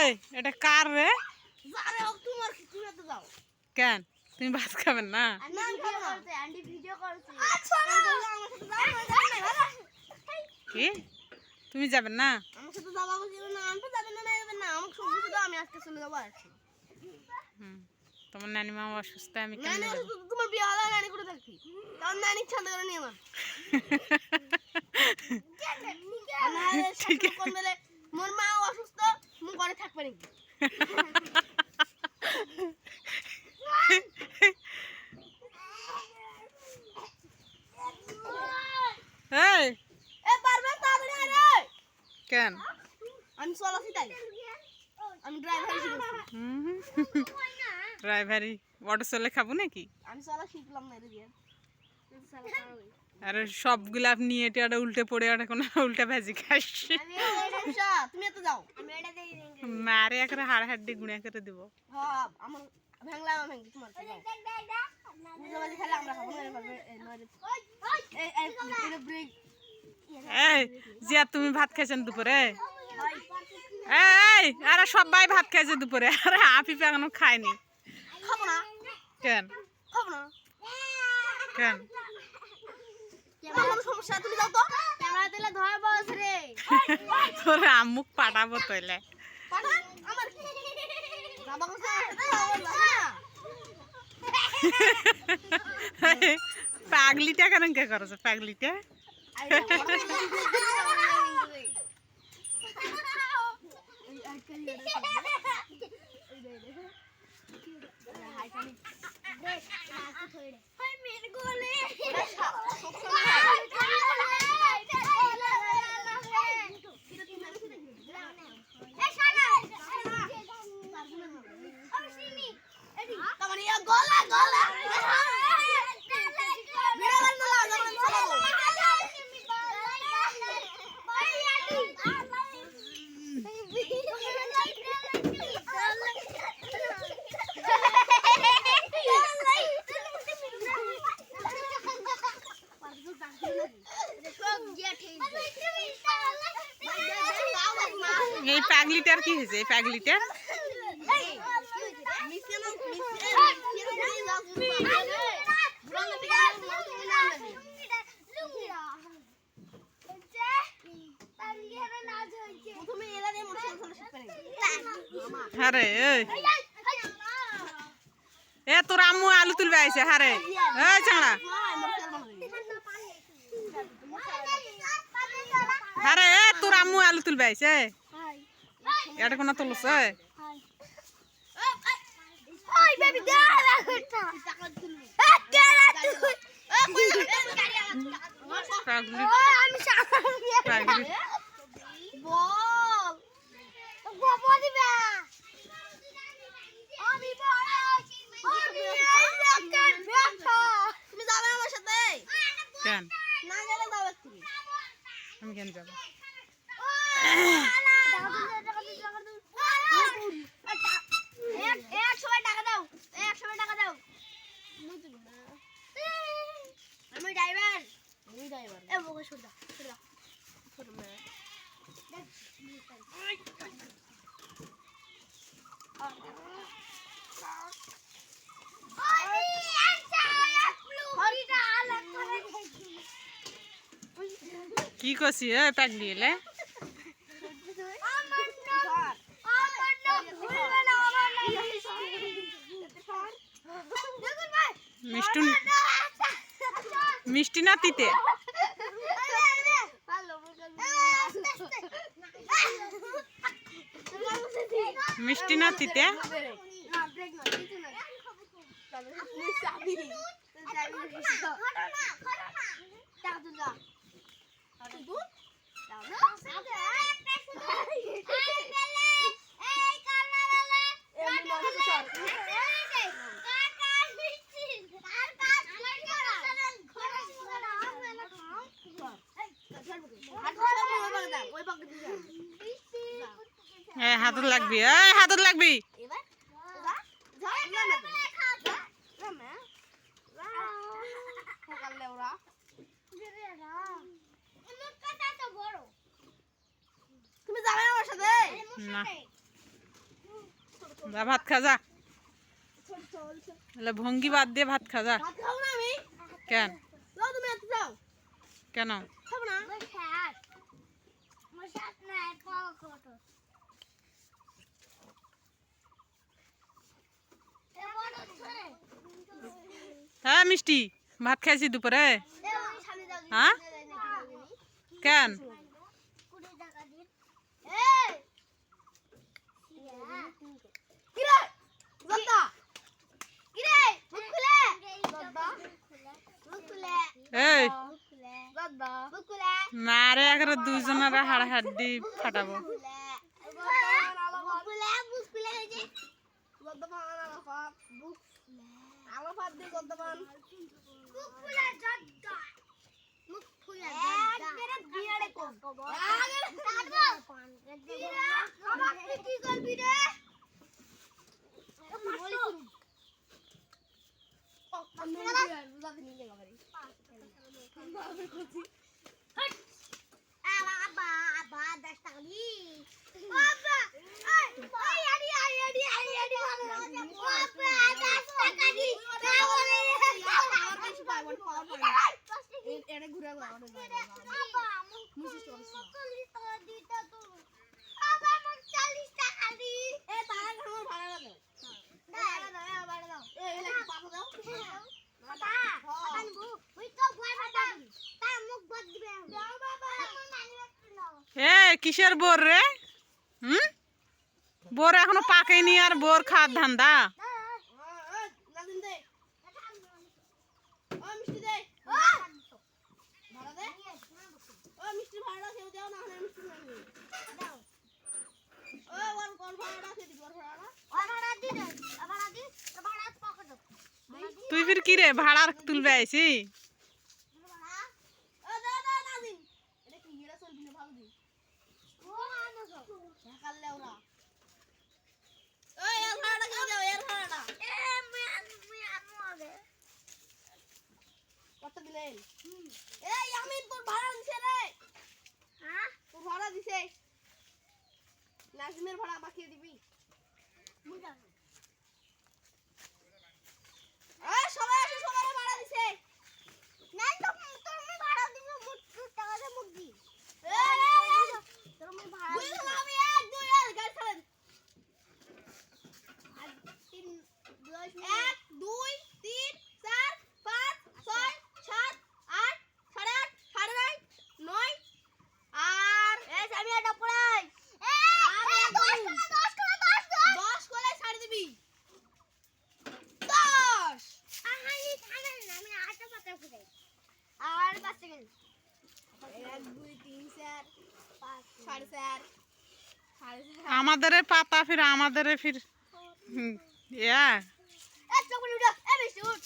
এই এটা কার রে? আরে ও তোমার কি তুমি তো যাও কেন তুমি ভাত খাবেন না? না ভিডিও করতে আন্টি ভিডিও করছে আচ্ছা আমার সাথে যাও কি তুমি যাবেন না? আমার সাথে যাবা বলছি না আনতে যাবেন না যাবেন না আমাকে সব কিছু দাও আমি আজকে চলে যাবো আর তোমার নানি মা অসুস্থ আমি কেন নানি যাব? অসুস্থ তোমার বিয়ে হলো নানি করে থাকবি তার নানি ছাড়া করে নিয়ে আমার ঠিক আছে কোন মেলে মোর মা অসুস্থ মু ঘরে থাকবে নাকি এই এ পারবে তাড়াতাড়ি আয় রে কেন আমি চলাছি তাই আমি ড্রাইভার শিখেছি ড্রাইভারি অটো চলে খাবো নাকি? আমি চলা শিখলাম না রে বিয়ে আরে সবগুলা নিয়ে এটা উল্টে পড়ে ওটা কোনো উল্টা ভাজি খাস আমি এটা তুমি এত যাও আমি এটা দেই মারে একরে হাড় হাড় দিয়ে গুঁড়া করে দেবো। হ্যাঁ আমার ভাঙলা ভাঙি তোমার বুঝাবাজি খালি আমরা খাবো না পারবে এই এই ব্রেক এই জিয়া তুমি ভাত খাইছেন দুপুরে? এই আরে সবাই ভাত খাইছে দুপুরে আরে আফিফ এখনো খায়নি। খাবো না কেন খাবো না কেন আমার সমস্যা তুমি যাও তো ক্যামেরা দিলে ধরে বস রে তোর আম্মুক পাঠাবো তইলে পাঠান আমার বাবা কাছে পাগলিটা কেন কে করছো পাগলিটা? গলা গলা এই পাগলিটার কি হয়েছে? এই পাগলিটার হারে এ তোর আম্মু আলু তুলবে আইছে হারে এই চাঁড়া হারে এ তোর আম্মু আলু তুলবে আইছে এটা কোন তুলছ কেন আমি কেন যাবো? আমি ড্রাইভার এ বকে শুদা শুদা কি করছি এ পাগলি এলে মিষ্টি মিষ্টি না তিতে মিষ্টি না তিতে হাতত লাগবি হাতত লাগবি তুমি যাবে আমার সাথে না যা ভাত খা যা, চল চল চল। তাহলে ভঙ্গি বাদ দিয়ে ভাত খা যা। ভাত খাবো না আমি। কেন যাও তুমি এত যাও। কেন? খাবো না। হ্যাঁ মিষ্টি, ভাত খাইছি দুপুরে। হ্যাঁ কেন? কিরে জব্দা কিরে মুখ খুলে জব্দা মুখ খুলে এই জব্দা মুখ খুলে না রে, একবারে দুজনের হাড়াহাড়ি ফাটাবো। মুখ খুলে এই যে জব্দা পান আলাফাত মুখ আলাফাত দি জব্দা পান মুখ খুলে জব্দা মুখ খুলে জব্দা একবারে বিয়ারে কব আগে কাটবো আবার কি করবি রে? এ কিসের বোর রে? হুম, বোর এখনো পাকেনি আর বোর খাওয়ার ধান্দা। তুই ফির কি রে ভাড়ার তুলবে আইছি? কত দিলেন? এই আমি তোর ভাড়া দিছে রে। হ্যাঁ তোর ভাড়া দিছে। নাজমের ভাড়া বাকি দিবি। এই সবাই এসে সবার ভাড়া দিছে। না তো তুমি ভাড়া দিছো মুখ টাকা দে মুখ দি। এই তুমি ভাড়া দিছো আমি 1 2 গাড়ি চালান। 1 2 3 4 5 6 7 8 সাড়ে 8 সাড়ে 9 আর এই আমি এটা পড়াই এই 10 করে ছাড় দিবি 10 আহানি থামেন আমি আটা পাতা করে আর 5 সেকেন্ড 1 2 3 4 5 সাড়ে 4 আমাদের পাতা ফির আমাদের ফির ইয়া এ চকুলি উঠা এ বেশি উঠ